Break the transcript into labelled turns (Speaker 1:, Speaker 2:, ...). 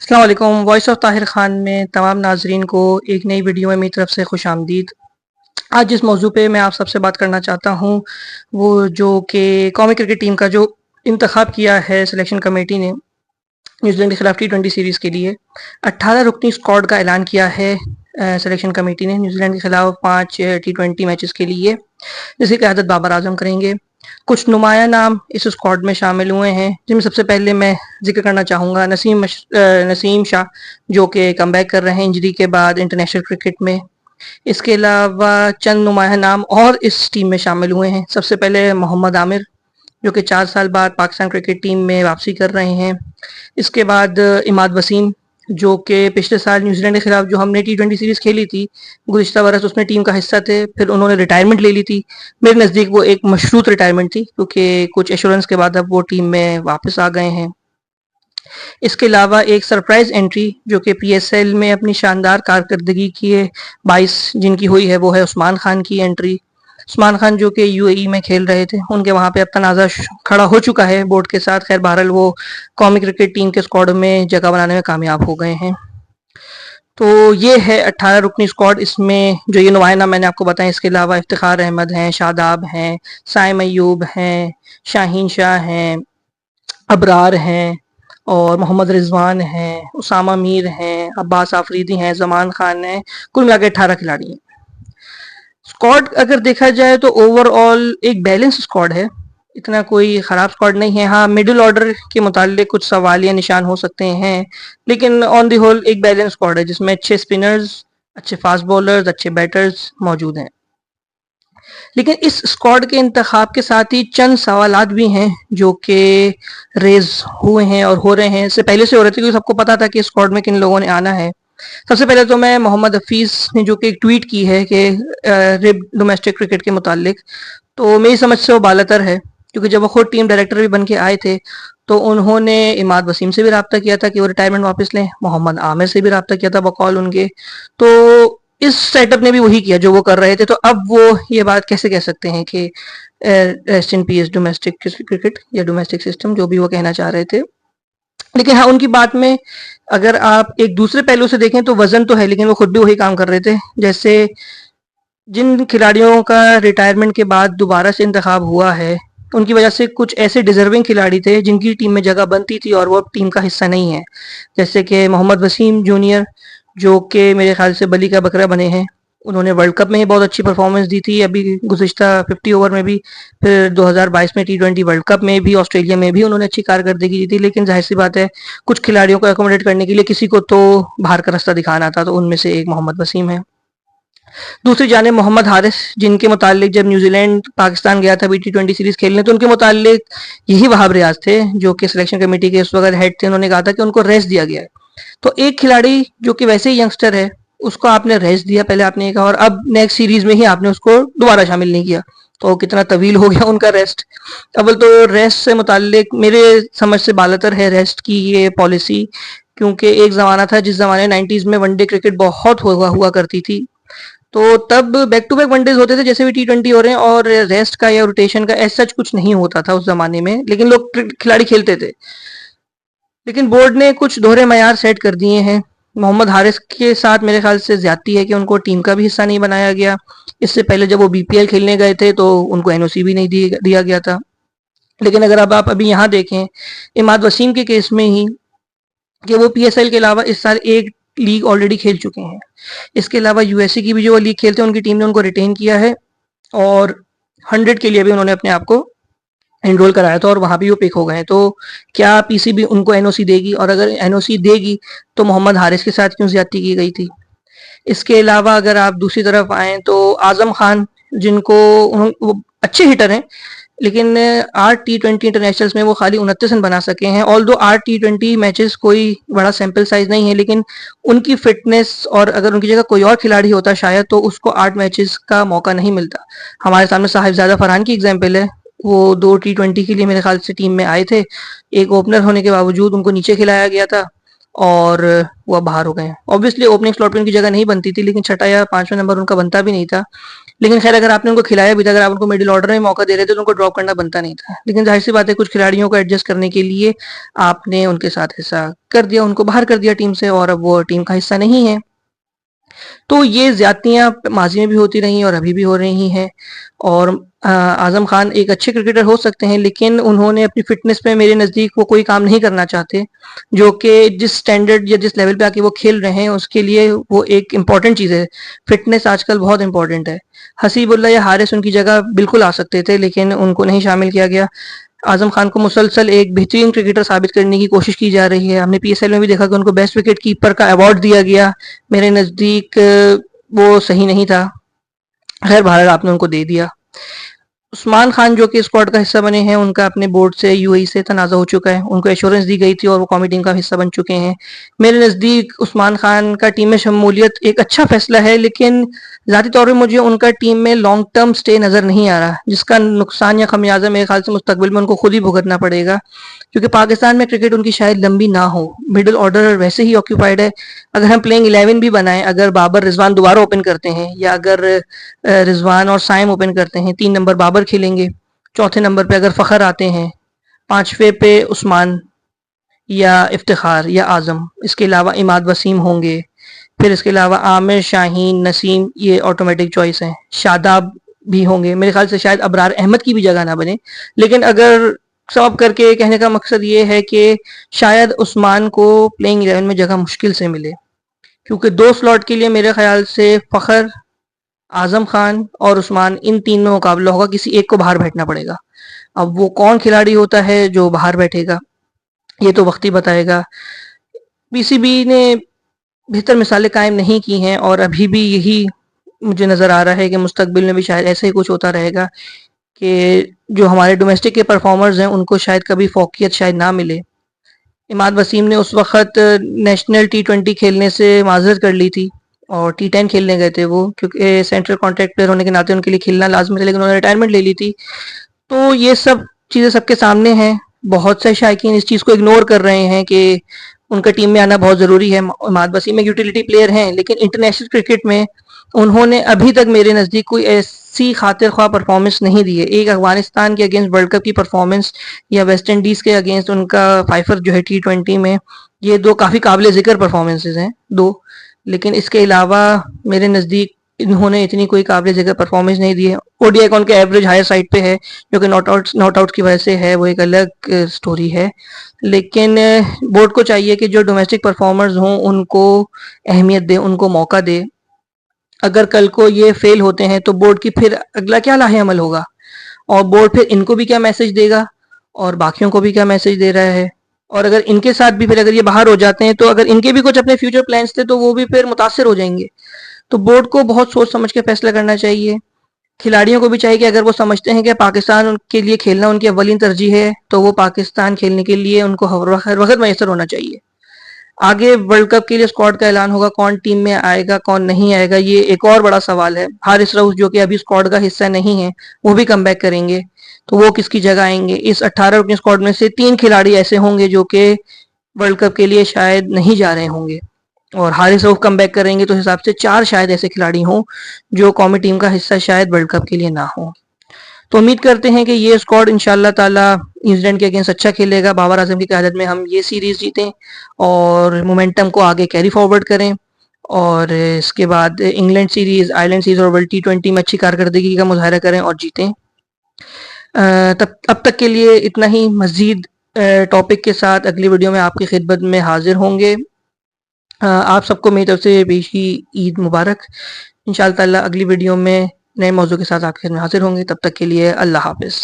Speaker 1: अस्सलाम वालेकुम। Voice of Tahir Khan में तमाम नाजरीन को एक नई वीडियो में मेरी तरफ से खुश आमदीद। आज जिस मौजू पे मैं आप सबसे बात करना चाहता हूँ वो जो कि कौमी क्रिकेट टीम का जो इंतखाब किया है सिलेक्शन कमेटी ने न्यूजीलैंड के खिलाफ T20 सीरीज़ के लिए 18 रुकनी स्क्वाड का ऐलान किया है सिलेक्शन कमेटी ने न्यूजीलैंड के खिलाफ 5 T20 मैचेस के लिए, जिसकी क़यादत बाबर आजम करेंगे। कुछ नुमाया नाम इस स्क्वाड में शामिल हुए हैं, जिनमें सबसे पहले मैं जिक्र करना चाहूँगा नसीम शाह, जो कि कमबैक कर रहे हैं इंजरी के बाद इंटरनेशनल क्रिकेट में। इसके अलावा चंद नुमाया नाम और इस टीम में शामिल हुए हैं। सबसे पहले मोहम्मद आमिर, जो कि 4 साल बाद पाकिस्तान क्रिकेट टीम में वापसी कर रहे हैं। इसके बाद इमाद वसीम, जो कि पिछले साल न्यूजीलैंड के खिलाफ जो हमने T20 सीरीज़ खेली थी गुज़िश्ता बरस, उसमें टीम का हिस्सा थे। फिर उन्होंने रिटायरमेंट ले ली थी। मेरे नज़दीक वो एक मशरूत रिटायरमेंट थी, क्योंकि कुछ एश्योरेंस के बाद अब वो टीम में वापस आ गए हैं। इसके अलावा एक सरप्राइज एंट्री जो कि PSL में अपनी शानदार कारकर्दगी की 22 जिनकी हुई है, वो है उस्मान खान की एंट्री। उस्मान खान जो कि UAE में खेल रहे थे, उनके वहाँ पे अब तनाज़ा खड़ा हो चुका है बोर्ड के साथ। खैर बहरहाल वो कौमी क्रिकेट टीम के स्क्वाड में जगह बनाने में कामयाब हो गए हैं। तो ये है 18 रुकनी स्क्वाड। इसमें जो ये नुमाया नाम मैंने आपको बताया, इसके अलावा इफ्तिखार अहमद हैं, शादाब हैं, साइम अयूब हैं, शाहीन शाह हैं, अबरार हैं और मोहम्मद रिजवान हैं, उसामा मीर हैं, अब्बास आफरीदी हैं, जमान खान हैं। कुल मिला के 18 खिलाड़ी हैं। स्क्वाड अगर देखा जाए तो ओवरऑल एक बैलेंस स्क्वाड है, इतना कोई ख़राब स्क्वाड नहीं है। हाँ, मिडिल ऑर्डर के मुतालिक कुछ सवाल या निशान हो सकते हैं, लेकिन ऑन द होल एक बैलेंस स्क्वाड है जिसमें अच्छे स्पिनर्स, अच्छे फास्ट बॉलर्स, अच्छे बैटर्स मौजूद हैं। लेकिन इस स्क्वाड के इंतखाब के साथ ही चंद सवालात भी हैं जो कि रेज हुए हैं और हो रहे हैं। इससे पहले से हो रहे थे, क्योंकि सबको पता था कि स्क्वाड में किन लोगों ने आना है। सबसे पहले तो मैं मोहम्मद हफीज़ ने जो कि एक ट्वीट की है कि रिब डोमेस्टिक क्रिकेट के मुतालिक, तो मेरी समझ से वो बालातर है, क्योंकि जब वो खुद टीम डायरेक्टर भी बन के आए थे तो उन्होंने इमाद वसीम से भी रब्ता किया था कि वो रिटायरमेंट वापस लें, मोहम्मद आमिर से भी रब्ता किया था बकौल उनके। तो इस सेटअप ने भी वही किया जो वो कर रहे थे। तो अब वो ये बात कैसे कह सकते हैं कि rest in peace domestic cricket या डोमेस्टिक सिस्टम, जो भी वो कहना चाह रहे थे। लेकिन हाँ, उनकी बात में अगर आप एक दूसरे पहलू से देखें तो वजन तो है, लेकिन वो खुद भी वही काम कर रहे थे। जैसे जिन खिलाड़ियों का रिटायरमेंट के बाद दोबारा से इंतखाब हुआ है, उनकी वजह से कुछ ऐसे डिजर्विंग खिलाड़ी थे जिनकी टीम में जगह बनती थी और वो अब टीम का हिस्सा नहीं है। जैसे कि मोहम्मद वसीम जूनियर, जो कि मेरे ख्याल से बली का बकरा बने हैं। उन्होंने वर्ल्ड कप में ही बहुत अच्छी परफॉर्मेंस दी थी, अभी गुज़िश्ता 50 ओवर में भी, फिर 2022 में T20 वर्ल्ड कप में भी, ऑस्ट्रेलिया में भी उन्होंने अच्छी कारकर्दगी दी थी। लेकिन जाहिर सी बात है, कुछ खिलाड़ियों को अकोमोडेट करने के लिए किसी को तो बाहर का रास्ता दिखाना था, तो उनमें से एक मोहम्मद वसीम है। दूसरी जानिब मोहम्मद हारिस, जिनके मुतालिक जब न्यूजीलैंड पाकिस्तान गया था T20 सीरीज खेलने, तो उनके मुतालिक यही वहाब रियाज थे जो कि सिलेक्शन कमेटी के उस वक्त हेड थे। उन्होंने कहा था कि उनको रेस्ट दिया गया है। तो एक खिलाड़ी जो कि वैसे ही यंगस्टर है, उसको आपने रेस्ट दिया पहले, आपने कहा, और अब नेक्स्ट सीरीज में ही आपने उसको दोबारा शामिल नहीं किया, तो कितना तवील हो गया उनका रेस्ट। अव्वल तो रेस्ट से मुतालिक मेरे समझ से बालातर है रेस्ट की ये पॉलिसी, क्योंकि एक ज़माना था जिस ज़माने 90s में वनडे क्रिकेट बहुत हुआ करती थी, तो तब बैक टू बैक वनडेज होते थे जैसे भी T20 हो रहे हैं, और रेस्ट का या रोटेशन का ऐसा कुछ नहीं होता था उस जमाने में, लेकिन लोग खिलाड़ी खेलते थे। लेकिन बोर्ड ने कुछ दोहरे मयार सेट कर दिए हैं। मोहम्मद हारिस के साथ मेरे ख्याल से ज्यादती है कि उनको टीम का भी हिस्सा नहीं बनाया गया। इससे पहले जब वो BPL खेलने गए थे तो उनको NOC भी नहीं दिया गया था। लेकिन अगर अब आप अभी यहाँ देखें इमाद वसीम के केस में ही, कि वो PSL के अलावा इस साल एक लीग ऑलरेडी खेल चुके हैं। इसके अलावा USA की भी जो लीग खेलते हैं, उनकी टीम ने उनको रिटेन किया है और 100 के लिए भी उन्होंने अपने आप को एनरोल कराया था और वहाँ भी वो पिक हो गए हैं। तो क्या PCB उनको NOC देगी? और अगर NOC देगी तो मोहम्मद हारिस के साथ क्यों ज्यादती की गई थी? इसके अलावा अगर आप दूसरी तरफ आएँ तो आज़म खान, जिनको वो अच्छे हिटर हैं, लेकिन 8 T20 इंटरनेशनल्स में वो खाली 29 रन बना सके हैं। ऑल्दो 8 T20 मैचेस कोई बड़ा सैंपल साइज नहीं है, लेकिन उनकी फिटनेस, और अगर उनकी जगह कोई और खिलाड़ी होता शायद, तो उसको 8 मैचेस का मौका नहीं मिलता। हमारे सामने साहिबजादा फरहान की एग्जाम्पल है। वो 2 T20 के लिए मेरे ख्याल से टीम में आए थे, एक ओपनर होने के बावजूद उनको नीचे खिलाया गया था और वो अब बाहर हो गए हैं। ऑब्वियसली ओपनिंग स्लॉट पे उनकी जगह नहीं बनती थी, लेकिन छठा या पांचवा नंबर उनका बनता भी नहीं था। लेकिन खैर अगर आपने उनको खिलाया भी था, अगर आप उनको मिडिल ऑर्डर में मौका दे रहे थे तो उनको ड्रॉप करना बनता नहीं था। लेकिन जाहिर सी बात है कुछ खिलाड़ियों को एडजस्ट करने के लिए आपने उनके साथ ऐसा कर दिया, उनको बाहर कर दिया टीम से, और अब वो टीम का हिस्सा नहीं है। तो ये ज्यादतियां माजी में भी होती रही और अभी भी हो रही हैं। और आजम खान एक अच्छे क्रिकेटर हो सकते हैं, लेकिन उन्होंने अपनी फिटनेस पे मेरे नज़दीक वो कोई काम नहीं करना चाहते, जो कि जिस स्टैंडर्ड या जिस लेवल पे आके वो खेल रहे हैं उसके लिए वो एक इम्पॉर्टेंट चीज़ है। फिटनेस आजकल बहुत इंपॉर्टेंट है। हसीबुल्ला या हारिस उनकी जगह बिल्कुल आ सकते थे, लेकिन उनको नहीं शामिल किया गया। आजम खान को मुसलसल एक बेहतरीन क्रिकेटर साबित करने की कोशिश की जा रही है। हमने पीएसएल में भी देखा कि उनको बेस्ट विकेट कीपर का अवार्ड दिया गया। मेरे नज़दीक वो सही नहीं था। खैर बहरहाल आपने उनको दे दिया। उस्मान खान जो कि स्क्वाड का हिस्सा बने हैं, उनका अपने बोर्ड से यूएई से तनाज़ा हो चुका है। उनको एश्योरेंस दी गई थी और वो कौमी टीम का हिस्सा बन चुके हैं। मेरे नज़दीक उस्मान खान का टीम में शमूलियत एक अच्छा फैसला है, लेकिन ज़ाती तौर पे मुझे उनका टीम में लॉन्ग टर्म स्टे नज़र नहीं आ रहा, जिसका नुकसान या खमियाजा मेरे ख्याल से मुस्तकबिल में उनको खुद ही भुगतना पड़ेगा, क्योंकि पाकिस्तान में क्रिकेट उनकी शायद लंबी ना हो। मिडिल ऑर्डर वैसे ही ऑक्यूपाइड है। अगर हम प्लेइंग 11 भी बनाएं, अगर बाबर रिजवान दोबारा ओपन करते हैं, या अगर रिजवान और साइम ओपन करते हैं, 3 नंबर बाबर खेलेंगे, चौथे नंबर पे अगर फ़खर आते हैं, पांचवे पे उस्मान या इफ्तिखार या आजम, इसके अलावा इमाद वसीम होंगे, फिर इसके अलावा आमिर, शाहीन, नसीम, ये ऑटोमेटिक चॉइस है। शादाब भी होंगे। मेरे ख्याल से शायद अबरार अहमद की भी जगह ना बने, लेकिन अगर सब करके कहने का मकसद ये है कि शायद उस्मान को प्लेइंग 11 में जगह मुश्किल से मिले, क्योंकि 2 स्लॉट के लिए मेरे ख्याल से फ़खर, आजम खान और उस्मान, इन तीन में मुकाबला होगा, किसी एक को बाहर बैठना पड़ेगा। अब वो कौन खिलाड़ी होता है जो बाहर बैठेगा, ये तो वक्त ही बताएगा। पीसीबी ने बेहतर मिसालें कायम नहीं की हैं, और अभी भी यही मुझे नज़र आ रहा है कि मुस्तकबिल में भी शायद ऐसा ही कुछ होता रहेगा कि जो हमारे डोमेस्टिक के परफॉर्मर्स हैं उनको शायद कभी फोकियत शायद ना मिले। इमाद वसीम ने उस वक्त नेशनल T20 खेलने से माजरत कर ली थी और T10 खेलने गए थे वो, क्योंकि सेंट्रल कॉन्ट्रैक्ट प्लेयर होने के नाते उनके लिए खेलना लाजमी था, लेकिन उन्होंने रिटायरमेंट ले ली थी। तो ये सब चीज़ें सबके सामने हैं। बहुत से शायकीन इस चीज़ को इग्नोर कर रहे हैं कि उनका टीम में आना बहुत ज़रूरी है। इमाद वसीम एक यूटिलिटी प्लेयर हैं, लेकिन इंटरनेशनल क्रिकेट में उन्होंने अभी तक मेरे नज़दीक कोई ऐसी खातिर ख्वाह परफॉर्मेंस नहीं दी है। एक अफगानिस्तान के अगेंस्ट वर्ल्ड कप की परफॉर्मेंस, या वेस्ट इंडीज़ के अगेंस्ट उनका फाइफर जो है T20 में, ये 2 काफ़ी काबिल ज़िक्र परफॉर्मेंसेस हैं 2। लेकिन इसके अलावा मेरे नज़दीक इन्होंने इतनी कोई काबिल ज़िक्र परफॉर्मेंस नहीं दी है। ओडीआई का उनका एवरेज हायर साइड पे है, जो कि नॉट आउट की वजह से है, वो एक अलग स्टोरी है। लेकिन बोर्ड को चाहिए कि जो डोमेस्टिक परफॉर्मर्स हों उनको अहमियत दे, उनको मौका दे। अगर कल को ये फेल होते हैं तो बोर्ड की फिर अगला क्या लाहे अमल होगा, और बोर्ड फिर इनको भी क्या मैसेज देगा और बाकियों को भी क्या मैसेज दे रहा है। और अगर इनके साथ भी फिर अगर ये बाहर हो जाते हैं तो अगर इनके भी कुछ अपने फ्यूचर प्लान्स थे तो वो भी फिर मुतासर हो जाएंगे। तो बोर्ड को बहुत सोच समझ के फैसला करना चाहिए। खिलाड़ियों को भी चाहिए कि अगर वो समझते हैं कि पाकिस्तान के लिए खेलना उनकी अव्वलीन तरजीह है, तो वो पाकिस्तान खेलने के लिए उनको हर वक्त मैसर होना चाहिए। आगे वर्ल्ड कप के लिए स्क्वाड का ऐलान होगा, कौन टीम में आएगा कौन नहीं आएगा, ये एक और बड़ा सवाल है। हारिस रऊफ जो कि अभी स्क्वाड का हिस्सा नहीं है, वो भी कम बैक करेंगे, तो वो किसकी जगह आएंगे। इस 18 रुकनी स्क्वाड में से 3 खिलाड़ी ऐसे होंगे जो कि वर्ल्ड कप के लिए शायद नहीं जा रहे होंगे, और हारिस रऊफ कम बैक करेंगे, तो हिसाब से 4 शायद ऐसे खिलाड़ी हों जो कौमी टीम का हिस्सा शायद वर्ल्ड कप के लिए ना हो। तो उम्मीद करते हैं कि ये स्क्वाड इंशाल्लाह ताला न्यूजीलैंड के अगेंस्ट अच्छा खेलेगा। बाबर आजम की क़यादत में हम ये सीरीज़ जीतें और मोमेंटम को आगे कैरी फॉरवर्ड करें, और इसके बाद इंग्लैंड सीरीज़, आयरलैंड सीरीज़ और वर्ल्ड T20 में अच्छी कारकर्दगी का मुजाहरा करें और जीतें। तब अब तक के लिए इतना ही। मज़ीद टॉपिक के साथ अगली वीडियो में आपकी खिदमत में हाजिर होंगे। आप सबको मेरी तरफ से पेशी ईद मुबारक। इंशाअल्लाह ताला अगली वीडियो में नए मौजू के साथ आपके में हाजिर होंगे। तब तक के लिए अल्लाह हाफ़िज़।